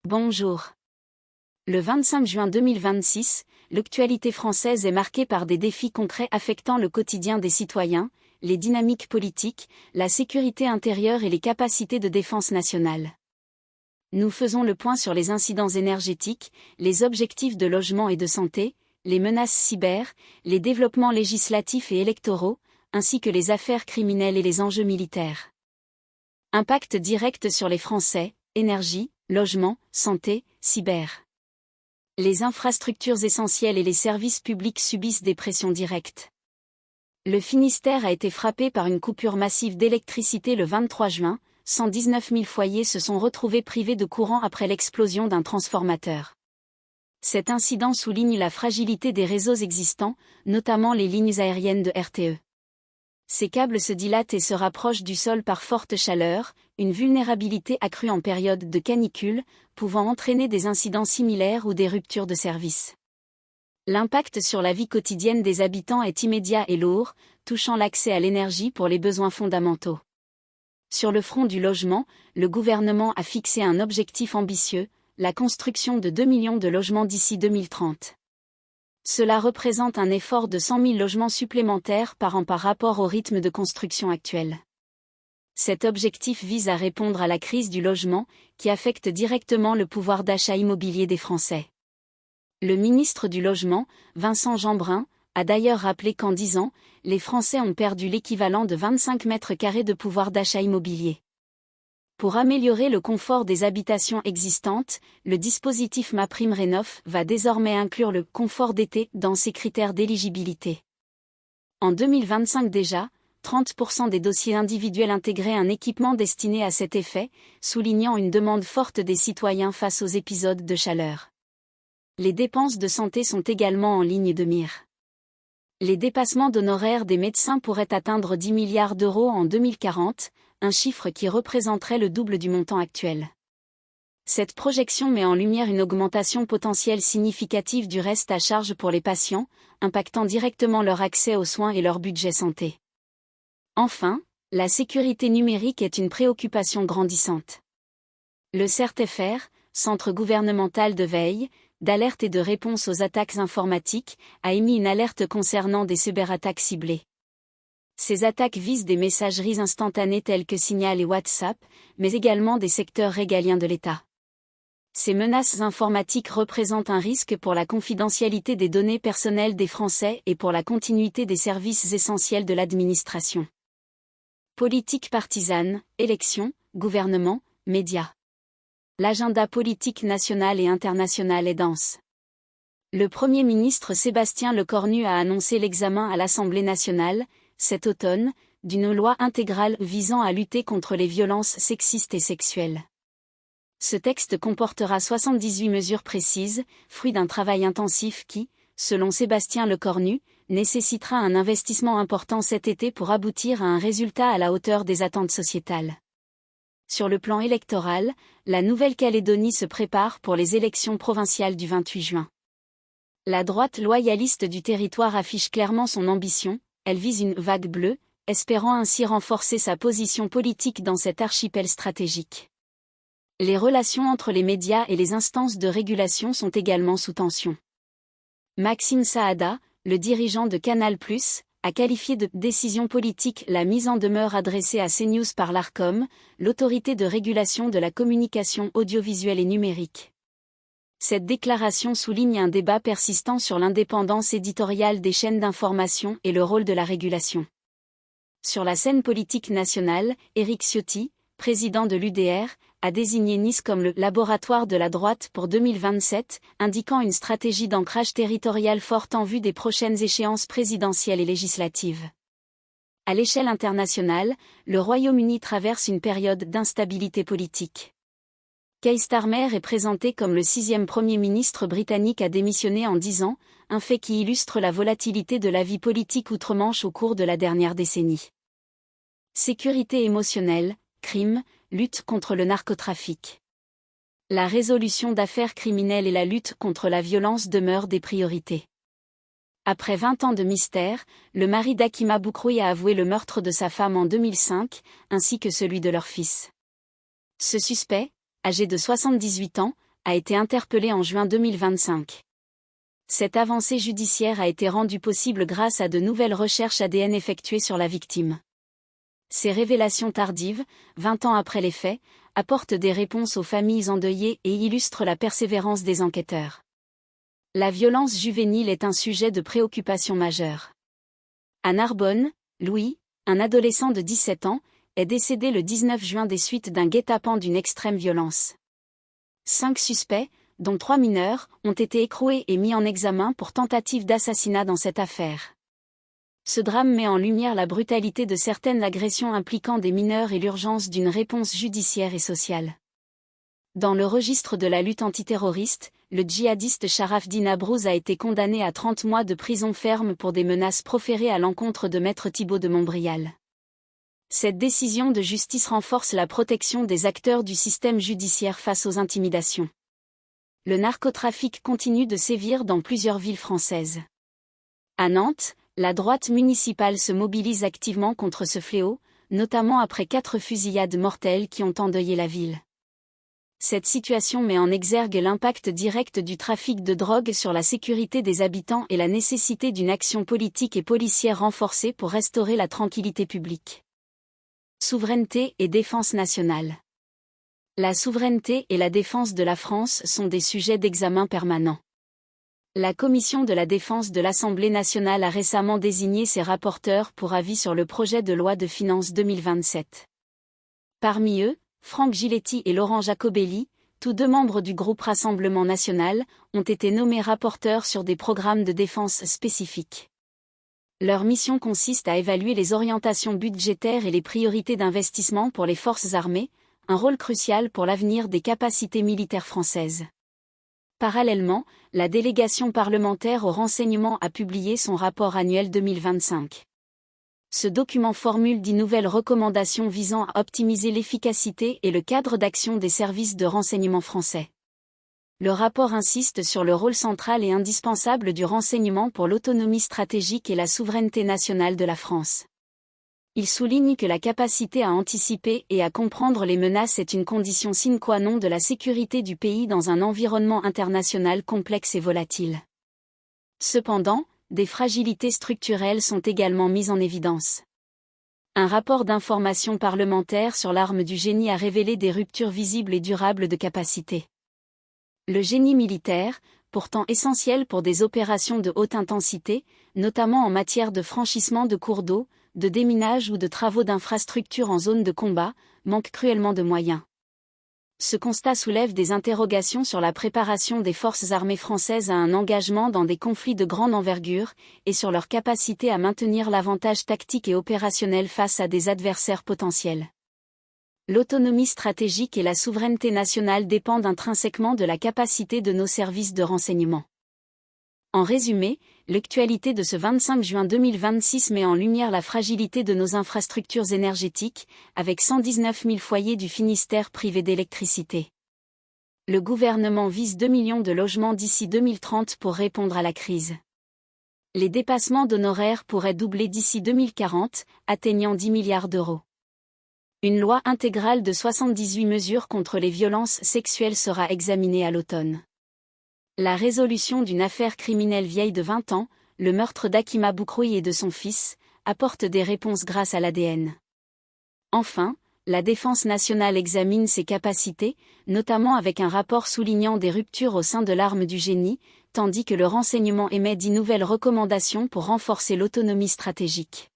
Bonjour. Le 25 juin 2026, l'actualité française est marquée par des défis concrets affectant le quotidien des citoyens, les dynamiques politiques, la sécurité intérieure et les capacités de défense nationale. Nous faisons le point sur les incidents énergétiques, les objectifs de logement et de santé, les menaces cyber, les développements législatifs et électoraux, ainsi que les affaires criminelles et les enjeux militaires. Impact direct sur les Français, énergie, logement, santé, cyber. Les infrastructures essentielles et les services publics subissent des pressions directes. Le Finistère a été frappé par une coupure massive d'électricité le 23 juin, 119 000 foyers se sont retrouvés privés de courant après l'explosion d'un transformateur. Cet incident souligne la fragilité des réseaux existants, notamment les lignes aériennes de RTE. Ces câbles se dilatent et se rapprochent du sol par forte chaleur, une vulnérabilité accrue en période de canicule, pouvant entraîner des incidents similaires ou des ruptures de service. L'impact sur la vie quotidienne des habitants est immédiat et lourd, touchant l'accès à l'énergie pour les besoins fondamentaux. Sur le front du logement, le gouvernement a fixé un objectif ambitieux, la construction de 2 millions de logements d'ici 2030. Cela représente un effort de 100 000 logements supplémentaires par an par rapport au rythme de construction actuel. Cet objectif vise à répondre à la crise du logement, qui affecte directement le pouvoir d'achat immobilier des Français. Le ministre du Logement, Vincent Jeanbrun, a d'ailleurs rappelé qu'en 10 ans, les Français ont perdu l'équivalent de 25 mètres carrés de pouvoir d'achat immobilier. Pour améliorer le confort des habitations existantes, le dispositif MaPrimeRénov' va désormais inclure le confort d'été dans ses critères d'éligibilité. En 2025 déjà, 30% des dossiers individuels intégraient un équipement destiné à cet effet, soulignant une demande forte des citoyens face aux épisodes de chaleur. Les dépenses de santé sont également en ligne de mire. Les dépassements d'honoraires des médecins pourraient atteindre 10 milliards d'euros en 2040, un chiffre qui représenterait le double du montant actuel. Cette projection met en lumière une augmentation potentielle significative du reste à charge pour les patients, impactant directement leur accès aux soins et leur budget santé. Enfin, la sécurité numérique est une préoccupation grandissante. Le CERTFR, Centre gouvernemental de veille, d'alerte et de réponse aux attaques informatiques, a émis une alerte concernant des cyberattaques ciblées. Ces attaques visent des messageries instantanées telles que Signal et WhatsApp, mais également des secteurs régaliens de l'État. Ces menaces informatiques représentent un risque pour la confidentialité des données personnelles des Français et pour la continuité des services essentiels de l'administration. Politique partisane, élections, gouvernement, médias. L'agenda politique national et international est dense. Le Premier ministre Sébastien Lecornu a annoncé l'examen à l'Assemblée nationale, cet automne, d'une loi intégrale visant à lutter contre les violences sexistes et sexuelles. Ce texte comportera 78 mesures précises, fruit d'un travail intensif qui, selon Sébastien Lecornu, nécessitera un investissement important cet été pour aboutir à un résultat à la hauteur des attentes sociétales. Sur le plan électoral, la Nouvelle-Calédonie se prépare pour les élections provinciales du 28 juin. La droite loyaliste du territoire affiche clairement son ambition, elle vise une « vague bleue », espérant ainsi renforcer sa position politique dans cet archipel stratégique. Les relations entre les médias et les instances de régulation sont également sous tension. Maxime Saada, le dirigeant de Canal+, a qualifié de « décision politique » la mise en demeure adressée à CNews par l'Arcom, l'autorité de régulation de la communication audiovisuelle et numérique. Cette déclaration souligne un débat persistant sur l'indépendance éditoriale des chaînes d'information et le rôle de la régulation. Sur la scène politique nationale, Éric Ciotti, président de l'UDR, a désigné Nice comme le « laboratoire de la droite » pour 2027, indiquant une stratégie d'ancrage territorial forte en vue des prochaines échéances présidentielles et législatives. À l'échelle internationale, le Royaume-Uni traverse une période d'instabilité politique. Keir Starmer est présenté comme le 6e Premier ministre britannique à démissionner en 10 ans, un fait qui illustre la volatilité de la vie politique outre-Manche au cours de la dernière décennie. Sécurité émotionnelle, crime, lutte contre le narcotrafic. La résolution d'affaires criminelles et la lutte contre la violence demeurent des priorités. Après 20 ans de mystère, le mari d'Hakima Boucrouille a avoué le meurtre de sa femme en 2005, ainsi que celui de leur fils. Ce suspect, âgé de 78 ans, a été interpellé en juin 2025. Cette avancée judiciaire a été rendue possible grâce à de nouvelles recherches ADN effectuées sur la victime. Ces révélations tardives, 20 ans après les faits, apportent des réponses aux familles endeuillées et illustrent la persévérance des enquêteurs. La violence juvénile est un sujet de préoccupation majeure. À Narbonne, Louis, un adolescent de 17 ans, est décédé le 19 juin des suites d'un guet-apens d'une extrême violence. 5 suspects, dont 3 mineurs, ont été écroués et mis en examen pour tentative d'assassinat dans cette affaire. Ce drame met en lumière la brutalité de certaines agressions impliquant des mineurs et l'urgence d'une réponse judiciaire et sociale. Dans le registre de la lutte antiterroriste, le djihadiste Sharafdin Abrouz a été condamné à 30 mois de prison ferme pour des menaces proférées à l'encontre de Maître Thibaut de Montbrial. Cette décision de justice renforce la protection des acteurs du système judiciaire face aux intimidations. Le narcotrafic continue de sévir dans plusieurs villes françaises. À Nantes, la droite municipale se mobilise activement contre ce fléau, notamment après 4 fusillades mortelles qui ont endeuillé la ville. Cette situation met en exergue l'impact direct du trafic de drogue sur la sécurité des habitants et la nécessité d'une action politique et policière renforcée pour restaurer la tranquillité publique. Souveraineté et défense nationale. La souveraineté et la défense de la France sont des sujets d'examen permanents. La Commission de la Défense de l'Assemblée nationale a récemment désigné ses rapporteurs pour avis sur le projet de loi de finances 2027. Parmi eux, Franck Giletti et Laurent Jacobelli, tous 2 membres du groupe Rassemblement national, ont été nommés rapporteurs sur des programmes de défense spécifiques. Leur mission consiste à évaluer les orientations budgétaires et les priorités d'investissement pour les forces armées, un rôle crucial pour l'avenir des capacités militaires françaises. Parallèlement, la délégation parlementaire au renseignement a publié son rapport annuel 2025. Ce document formule 10 nouvelles recommandations visant à optimiser l'efficacité et le cadre d'action des services de renseignement français. Le rapport insiste sur le rôle central et indispensable du renseignement pour l'autonomie stratégique et la souveraineté nationale de la France. Il souligne que la capacité à anticiper et à comprendre les menaces est une condition sine qua non de la sécurité du pays dans un environnement international complexe et volatile. Cependant, des fragilités structurelles sont également mises en évidence. Un rapport d'information parlementaire sur l'arme du génie a révélé des ruptures visibles et durables de capacité. Le génie militaire, pourtant essentiel pour des opérations de haute intensité, notamment en matière de franchissement de cours d'eau, de déminage ou de travaux d'infrastructures en zone de combat, manque cruellement de moyens. Ce constat soulève des interrogations sur la préparation des forces armées françaises à un engagement dans des conflits de grande envergure, et sur leur capacité à maintenir l'avantage tactique et opérationnel face à des adversaires potentiels. L'autonomie stratégique et la souveraineté nationale dépendent intrinsèquement de la capacité de nos services de renseignement. En résumé, l'actualité de ce 25 juin 2026 met en lumière la fragilité de nos infrastructures énergétiques, avec 119 000 foyers du Finistère privés d'électricité. Le gouvernement vise 2 millions de logements d'ici 2030 pour répondre à la crise. Les dépassements d'honoraires pourraient doubler d'ici 2040, atteignant 10 milliards d'euros. Une loi intégrale de 78 mesures contre les violences sexuelles sera examinée à l'automne. La résolution d'une affaire criminelle vieille de 20 ans, le meurtre d'Hakima Boukroui et de son fils, apporte des réponses grâce à l'ADN. Enfin, la défense nationale examine ses capacités, notamment avec un rapport soulignant des ruptures au sein de l'arme du génie, tandis que le renseignement émet 10 nouvelles recommandations pour renforcer l'autonomie stratégique.